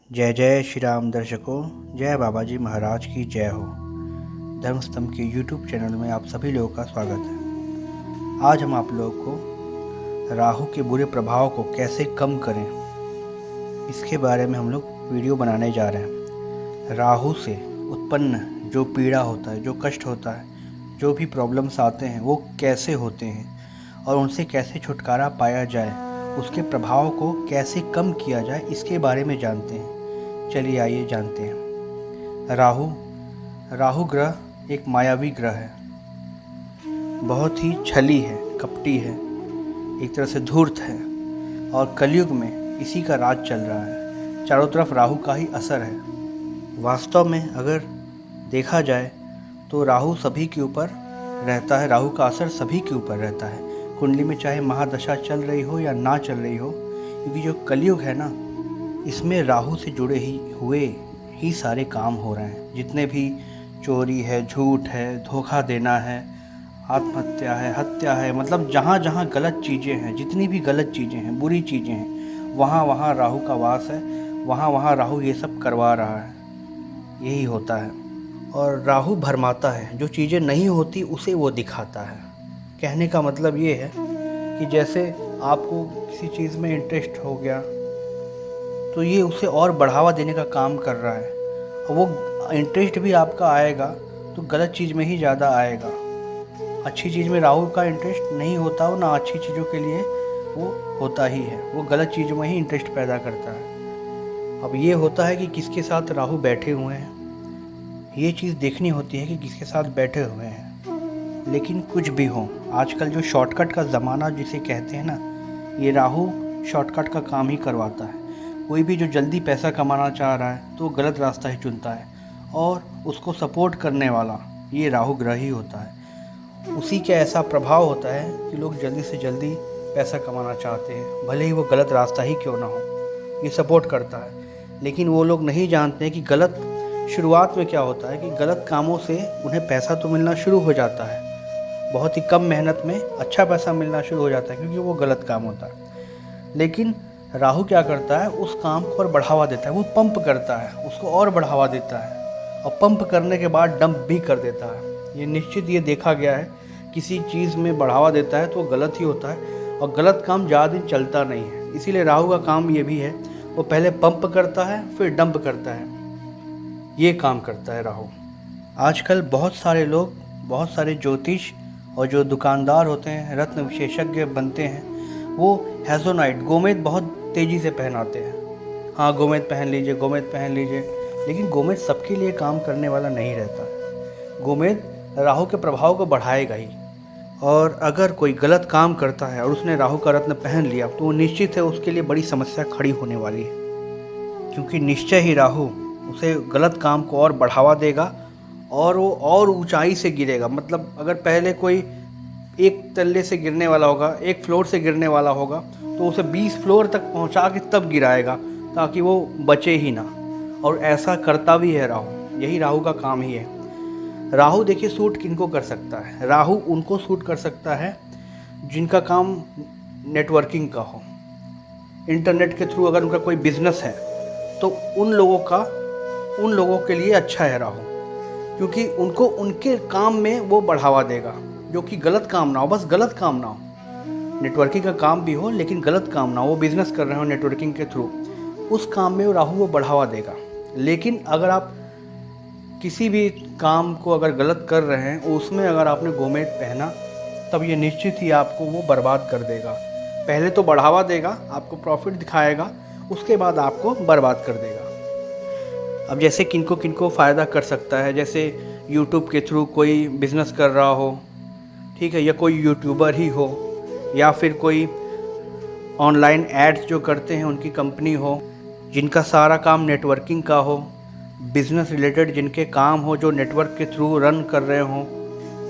जय जय श्री राम दर्शकों, जय बाबा जी महाराज की जय हो। धर्म स्तंभ के YouTube चैनल में आप सभी लोगों का स्वागत है। आज हम आप लोगों को राहु के बुरे प्रभाव को कैसे कम करें, इसके बारे में हम लोग वीडियो बनाने जा रहे हैं। राहु से उत्पन्न जो पीड़ा होता है, जो कष्ट होता है, जो भी प्रॉब्लम्स आते हैं वो कैसे होते हैं और उनसे कैसे छुटकारा पाया जाए, उसके प्रभाव को कैसे कम किया जाए, इसके बारे में जानते हैं। चलिए आइए जानते हैं। राहु ग्रह एक मायावी ग्रह है, बहुत ही छली है, कपटी है, एक तरह से धूर्त है और कलयुग में इसी का राज चल रहा है। चारों तरफ राहु का ही असर है। वास्तव में अगर देखा जाए तो राहु सभी के ऊपर रहता है, राहु का असर सभी के ऊपर रहता है। कुंडली में चाहे महादशा चल रही हो या ना चल रही हो, क्योंकि जो कलयुग है ना, इसमें राहु से जुड़े हुए ही सारे काम हो रहे हैं। जितने भी चोरी है, झूठ है, धोखा देना है, आत्महत्या है, हत्या है, मतलब जहाँ जहाँ गलत चीज़ें हैं, जितनी भी गलत चीज़ें हैं, बुरी चीज़ें हैं, वहाँ वहाँ राहु का वास है, वहाँ वहाँ राहु ये सब करवा रहा है। यही होता है। और राहु भरमाता है, जो चीज़ें नहीं होती उसे वो दिखाता है। कहने का मतलब ये है कि जैसे आपको किसी चीज़ में इंटरेस्ट हो गया तो ये उसे और बढ़ावा देने का काम कर रहा है, और वो इंटरेस्ट भी आपका आएगा तो गलत चीज़ में ही ज़्यादा आएगा। अच्छी चीज़ में राहु का इंटरेस्ट नहीं होता हो ना, अच्छी चीज़ों के लिए वो होता ही है, वो गलत चीज़ों में ही इंटरेस्ट पैदा करता है। अब ये होता है कि किसके साथ राहु बैठे हुए हैं, ये चीज़ देखनी होती है कि किसके साथ बैठे हुए हैं। लेकिन कुछ भी हो, आजकल जो शॉर्टकट का ज़माना जिसे कहते हैं ना, ये राहु शॉर्टकट का काम ही करवाता है। कोई भी जो जल्दी पैसा कमाना चाह रहा है तो गलत रास्ता ही चुनता है, और उसको सपोर्ट करने वाला ये राहु ग्रह ही होता है। उसी का ऐसा प्रभाव होता है कि लोग जल्दी से जल्दी पैसा कमाना चाहते हैं, भले ही वो गलत रास्ता ही क्यों ना हो, ये सपोर्ट करता है। लेकिन वो लोग नहीं जानते हैं कि गलत शुरुआत में क्या होता है कि गलत कामों से उन्हें पैसा तो मिलना शुरू हो जाता है, बहुत ही कम मेहनत में अच्छा पैसा मिलना शुरू हो जाता है, क्योंकि वो गलत काम होता है। लेकिन राहु क्या करता है, उस काम को और बढ़ावा देता है, वो पंप करता है, उसको और बढ़ावा देता है, और पंप करने के बाद डंप भी कर देता है। ये निश्चित ये देखा गया है, किसी चीज़ में बढ़ावा देता है तो वो गलत ही होता है, और गलत काम ज़्यादा दिन चलता नहीं है। इसीलिए राहु का काम ये भी है, वो पहले पंप करता है फिर डंप करता है, ये काम करता है राहु। आजकल बहुत सारे लोग, बहुत सारे ज्योतिष और जो दुकानदार होते हैं, रत्न विशेषज्ञ बनते हैं, वो हेज़ोनाइट गोमेद बहुत तेज़ी से पहनाते हैं। हाँ, गोमेद पहन लीजिए, गोमेद पहन लीजिए, लेकिन गोमेद सबके लिए काम करने वाला नहीं रहता है। गोमेद राहु के प्रभाव को बढ़ाएगा ही, और अगर कोई गलत काम करता है और उसने राहु का रत्न पहन लिया तो वो निश्चित है उसके लिए बड़ी समस्या खड़ी होने वाली है, क्योंकि निश्चय ही राहु उसे गलत काम को और बढ़ावा देगा और वो और ऊंचाई से गिरेगा। मतलब अगर पहले कोई एक तल्ले से गिरने वाला होगा, एक फ्लोर से गिरने वाला होगा, तो उसे 20 फ्लोर तक पहुंचा के तब गिराएगा, ताकि वो बचे ही ना। और ऐसा करता भी है राहु, यही राहु का काम ही है। राहु देखिए सूट किनको कर सकता है, राहु उनको सूट कर सकता है जिनका काम नेटवर्किंग का हो, इंटरनेट के थ्रू अगर उनका कोई बिजनेस है तो उन लोगों के लिए अच्छा है राहु, क्योंकि उनको उनके काम में वो बढ़ावा देगा, जो कि गलत काम ना हो, बस गलत काम ना हो। नेटवर्किंग का काम भी हो लेकिन गलत काम ना हो, वो बिज़नेस कर रहे हो नेटवर्किंग के थ्रू, उस काम में राहु वो बढ़ावा देगा। लेकिन अगर आप किसी भी काम को अगर गलत कर रहे हैं, उसमें अगर आपने गोमेद पहना, तब ये निश्चित ही आपको वो बर्बाद कर देगा। पहले तो बढ़ावा देगा, आपको प्रॉफिट दिखाएगा, उसके बाद आपको बर्बाद कर देगा। अब जैसे किनको किनको फ़ायदा कर सकता है, जैसे यूट्यूब के थ्रू कोई बिज़नेस कर रहा हो, ठीक है, या कोई यूट्यूबर ही हो, या फिर कोई ऑनलाइन एड्स जो करते हैं उनकी कंपनी हो, जिनका सारा काम नेटवर्किंग का हो, बिज़नेस रिलेटेड जिनके काम हो, जो नेटवर्क के थ्रू रन कर रहे हों।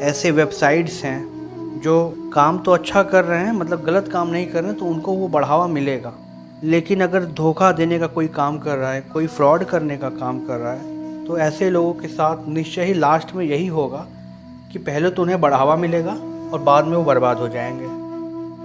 ऐसे वेबसाइट्स हैं जो काम तो अच्छा कर रहे हैं, मतलब गलत काम नहीं कर रहे हैं, तो उनको वो बढ़ावा मिलेगा। लेकिन अगर धोखा देने का कोई काम कर रहा है, कोई फ्रॉड करने का काम कर रहा है, तो ऐसे लोगों के साथ निश्चय ही लास्ट में यही होगा कि पहले तो उन्हें बढ़ावा मिलेगा और बाद में वो बर्बाद हो जाएंगे।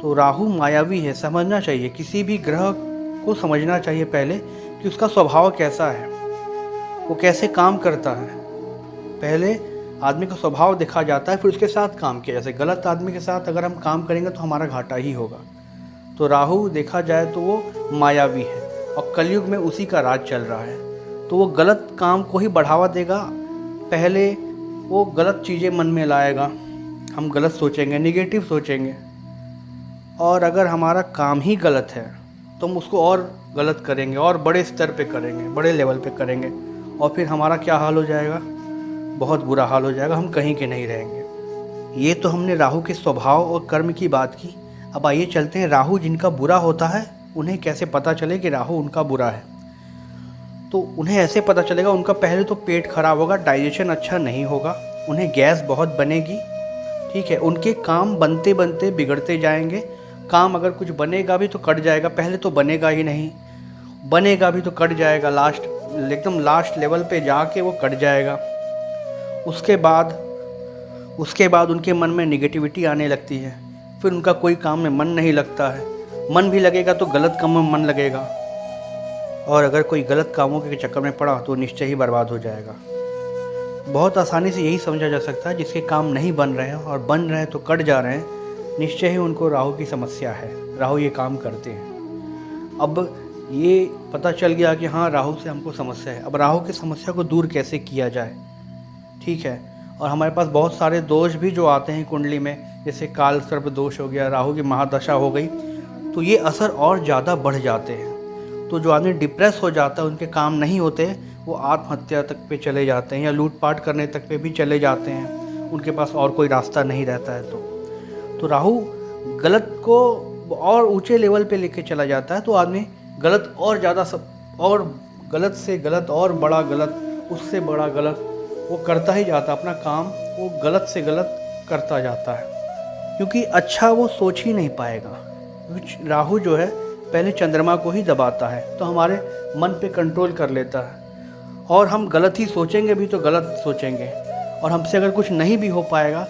तो राहु मायावी है, समझना चाहिए, किसी भी ग्रह को समझना चाहिए पहले कि उसका स्वभाव कैसा है, वो कैसे काम करता है। पहले आदमी का स्वभाव देखा जाता है, फिर उसके साथ काम किया। जैसे गलत आदमी के साथ अगर हम काम करेंगे तो हमारा घाटा ही होगा। तो राहु देखा जाए तो वो मायावी है और कलयुग में उसी का राज चल रहा है। तो वो गलत काम को ही बढ़ावा देगा। पहले वो गलत चीज़ें मन में लाएगा, हम गलत सोचेंगे, निगेटिव सोचेंगे। और अगर हमारा काम ही गलत है तो हम उसको और गलत करेंगे और बड़े स्तर पे करेंगे, बड़े लेवल पे करेंगे। और फिर हमारा क्या हाल हो जाएगा, बहुत बुरा हाल हो जाएगा, हम कहीं के नहीं रहेंगे। ये तो हमने राहु के स्वभाव और कर्म की बात की। अब आइए चलते हैं, राहु जिनका बुरा होता है उन्हें कैसे पता चले कि राहु उनका बुरा है। तो उन्हें ऐसे पता चलेगा, उनका पहले तो पेट खराब होगा, डाइजेशन अच्छा नहीं होगा, उन्हें गैस बहुत बनेगी, ठीक है। उनके काम बनते बनते बिगड़ते जाएंगे। काम अगर कुछ बनेगा भी तो कट जाएगा, पहले तो बनेगा ही नहीं, बनेगा भी तो कट जाएगा, एकदम लास्ट लेवल पे जाके वो कट जाएगा। उसके बाद उनके मन में निगेटिविटी आने लगती है, फिर उनका कोई काम में मन नहीं लगता है। मन भी लगेगा तो गलत कामों में मन लगेगा, और अगर कोई गलत कामों के चक्कर में पड़ा तो निश्चय ही बर्बाद हो जाएगा। बहुत आसानी से यही समझा जा सकता है, जिसके काम नहीं बन रहे हैं और बन रहे हैं तो कट जा रहे हैं, निश्चय ही उनको राहु की समस्या है, राहु ये काम करते हैं। अब ये पता चल गया कि हाँ राहु से हमको समस्या है। अब राहु की समस्या को दूर कैसे किया जाए, ठीक है। और हमारे पास बहुत सारे दोष भी जो आते हैं कुंडली में, जैसे काल सर्प दोष हो गया, राहु की महादशा हो गई, तो ये असर और ज़्यादा बढ़ जाते हैं। तो जो आदमी डिप्रेस हो जाता है, उनके काम नहीं होते, वो आत्महत्या तक पे चले जाते हैं या लूटपाट करने तक पे भी चले जाते हैं, उनके पास और कोई रास्ता नहीं रहता है। तो राहु गलत को और ऊंचे लेवल पे लेके चला जाता है, तो आदमी गलत और ज़्यादा और गलत से गलत और बड़ा गलत, उससे बड़ा गलत वो करता ही जाता है। अपना काम वो गलत से गलत करता जाता है, क्योंकि अच्छा वो सोच ही नहीं पाएगा। राहु जो है पहले चंद्रमा को ही दबाता है, तो हमारे मन पे कंट्रोल कर लेता है, और हम गलत ही सोचेंगे भी तो गलत सोचेंगे, और हमसे अगर कुछ नहीं भी हो पाएगा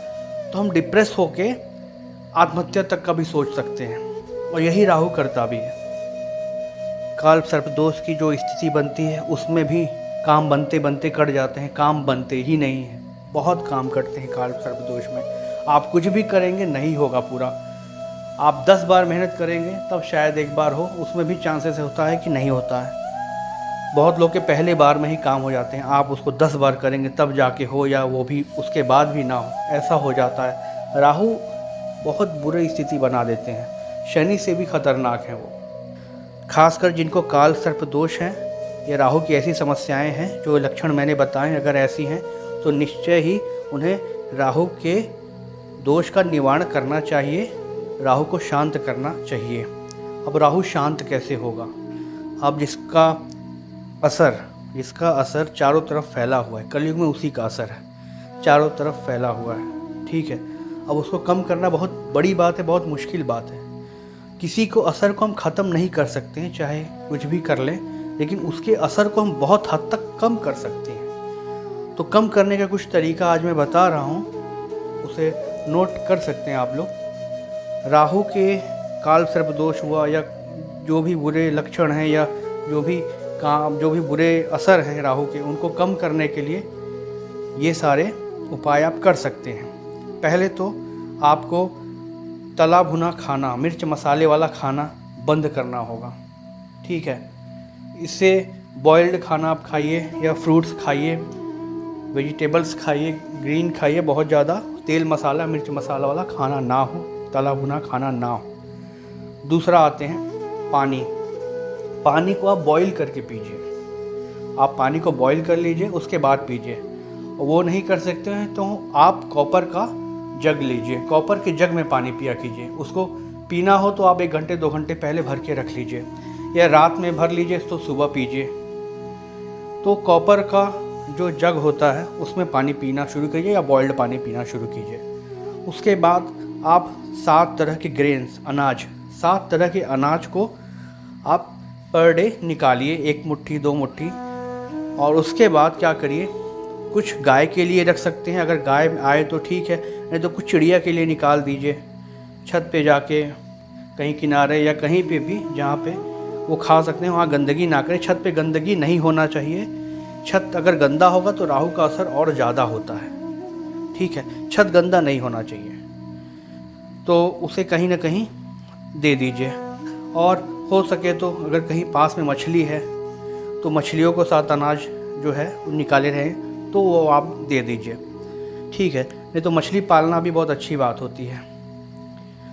तो हम डिप्रेस होके आत्महत्या तक का भी सोच सकते हैं, और यही राहु करता भी है। काल सर्प दोष की जो स्थिति बनती है उसमें भी काम बनते बनते कट जाते हैं, काम बनते ही नहीं हैं, बहुत काम करते हैं काल सर्प दोष में। आप कुछ भी करेंगे नहीं होगा पूरा, आप 10 बार मेहनत करेंगे तब शायद एक बार हो, उसमें भी चांसेस होता है कि नहीं होता है। बहुत लोग के पहले बार में ही काम हो जाते हैं, आप उसको 10 बार करेंगे तब जाके हो, या वो भी उसके बाद भी ना हो, ऐसा हो जाता है। राहु बहुत बुरी स्थिति बना देते हैं, शनि से भी खतरनाक हैं वो। खासकर जिनको काल सर्प दोष हैं या राहु की ऐसी समस्याएं हैं, जो लक्षण मैंने बताए अगर ऐसी हैं, तो निश्चय ही उन्हें राहु के दोष का निवारण करना चाहिए, राहु को शांत करना चाहिए। अब राहु शांत कैसे होगा? अब जिसका असर चारों तरफ फैला हुआ है, कलयुग में उसी का असर है, चारों तरफ फैला हुआ है, ठीक है। अब उसको कम करना बहुत बड़ी बात है, बहुत मुश्किल बात है। किसी को असर को हम ख़त्म नहीं कर सकते हैं, चाहे कुछ भी कर लें, लेकिन उसके असर को हम बहुत हद तक कम कर सकते हैं। तो कम करने का कुछ तरीका आज मैं बता रहा हूँ, उसे नोट कर सकते हैं आप लोग। राहु के काल सर्प दोष हुआ या जो भी बुरे लक्षण हैं या जो भी बुरे असर हैं राहु के, उनको कम करने के लिए ये सारे उपाय आप कर सकते हैं। पहले तो आपको तला भुना खाना, मिर्च मसाले वाला खाना बंद करना होगा, ठीक है। इससे बॉइल्ड खाना आप खाइए या फ्रूट्स खाइए, वेजिटेबल्स खाइए, ग्रीन खाइए, बहुत ज़्यादा तेल मसाला मिर्च मसाला वाला खाना ना हो, तला भुना खाना ना हो। दूसरा आते हैं पानी को आप बॉईल करके पीजिए। आप पानी को बॉईल कर लीजिए, उसके बाद पीजिए। वो नहीं कर सकते हैं तो आप कॉपर का जग लीजिए, कॉपर के जग में पानी पिया कीजिए। उसको पीना हो तो आप 1 घंटे 2 घंटे पहले भर के रख लीजिए, या रात में भर लीजिए तो सुबह पीजिए। तो कॉपर का जो जग होता है उसमें पानी पीना शुरू कीजिए या बॉइल्ड पानी पीना शुरू कीजिए। उसके बाद आप 7 तरह के ग्रेन्स, 7 तरह के अनाज को आप पर डे निकालिए, 1 मुट्ठी 2 मुट्ठी। और उसके बाद क्या करिए, कुछ गाय के लिए रख सकते हैं, अगर गाय आए तो ठीक है, नहीं तो कुछ चिड़िया के लिए निकाल दीजिए। छत पे जाके कहीं किनारे या कहीं पे भी जहाँ पे वो खा सकते हैं। वहाँ गंदगी ना करें, छत पे गंदगी नहीं होना चाहिए। छत अगर गंदा होगा तो राहु का असर और ज़्यादा होता है, ठीक है। छत गंदा नहीं होना चाहिए, तो उसे कहीं ना कहीं दे दीजिए। और हो सके तो अगर कहीं पास में मछली है तो मछलियों को साथ अनाज जो है वो निकाले रहें तो वो आप दे दीजिए, ठीक है। नहीं तो मछली पालना भी बहुत अच्छी बात होती है,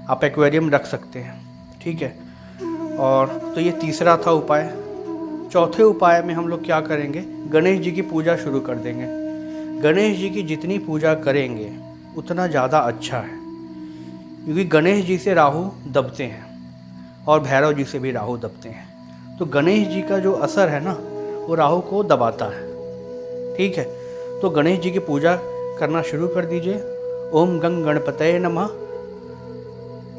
आप एक्वेरियम रख सकते हैं, ठीक है। और तो ये तीसरा था उपाय। चौथे उपाय में हम लोग क्या करेंगे, गणेश जी की पूजा शुरू कर देंगे। गणेश जी की जितनी पूजा करेंगे उतना ज़्यादा अच्छा है, क्योंकि गणेश जी से राहु दबते हैं और भैरव जी से भी राहु दबते हैं। तो गणेश जी का जो असर है ना वो राहु को दबाता है, ठीक है। तो गणेश जी की पूजा करना शुरू कर दीजिए। ओम गंग गणपतये नमः,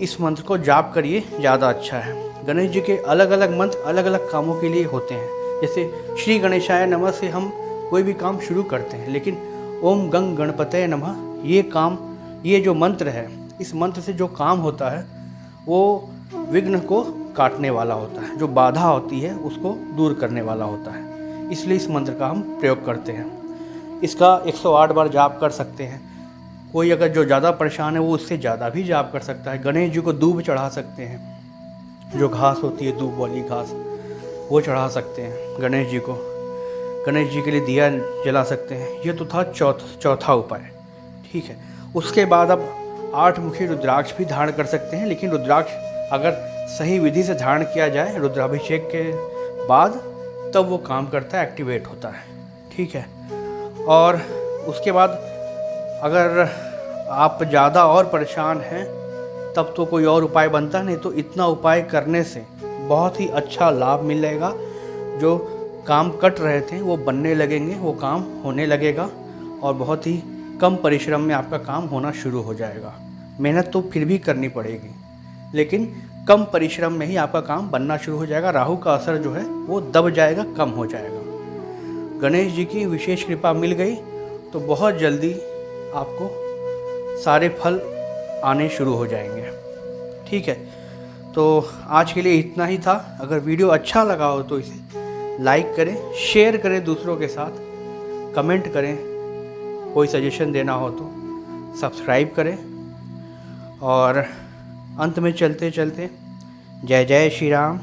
इस मंत्र को जाप करिए, ज़्यादा अच्छा है। गणेश जी के अलग अलग मंत्र अलग अलग कामों के लिए होते हैं। जैसे श्री गणेशाय नमः से हम कोई भी काम शुरू करते हैं, लेकिन ओम गंग गणपतये नमः ये जो मंत्र है, इस मंत्र से जो काम होता है वो विघ्न को काटने वाला होता है, जो बाधा होती है उसको दूर करने वाला होता है। इसलिए इस मंत्र का हम प्रयोग करते हैं। इसका 108 बार जाप कर सकते हैं। कोई अगर जो ज़्यादा परेशान है वो उससे ज़्यादा भी जाप कर सकता है। गणेश जी को दूब चढ़ा सकते हैं, जो घास होती है दूब वाली घास, वो चढ़ा सकते हैं गणेश जी को। गणेश जी के लिए दिया जला सकते हैं। ये तो था चौथा उपाय, ठीक है। उसके बाद अब 8 मुखी रुद्राक्ष भी धारण कर सकते हैं, लेकिन रुद्राक्ष अगर सही विधि से धारण किया जाए रुद्राभिषेक के बाद, तब वो काम करता है, एक्टिवेट होता है, ठीक है। और उसके बाद अगर आप ज़्यादा और परेशान हैं तब तो कोई और उपाय बनता नहीं, तो इतना उपाय करने से बहुत ही अच्छा लाभ मिलेगा। जो काम कट रहे थे वो बनने लगेंगे, वो काम होने लगेगा और बहुत ही कम परिश्रम में आपका काम होना शुरू हो जाएगा। मेहनत तो फिर भी करनी पड़ेगी, लेकिन कम परिश्रम में ही आपका काम बनना शुरू हो जाएगा। राहु का असर जो है वो दब जाएगा, कम हो जाएगा। गणेश जी की विशेष कृपा मिल गई तो बहुत जल्दी आपको सारे फल आने शुरू हो जाएंगे, ठीक है। तो आज के लिए इतना ही था। अगर वीडियो अच्छा लगा हो तो इसे लाइक करें, शेयर करें दूसरों के साथ, कमेंट करें, कोई सजेशन देना हो तो सब्सक्राइब करें। और अंत में चलते चलते जय जय श्री राम,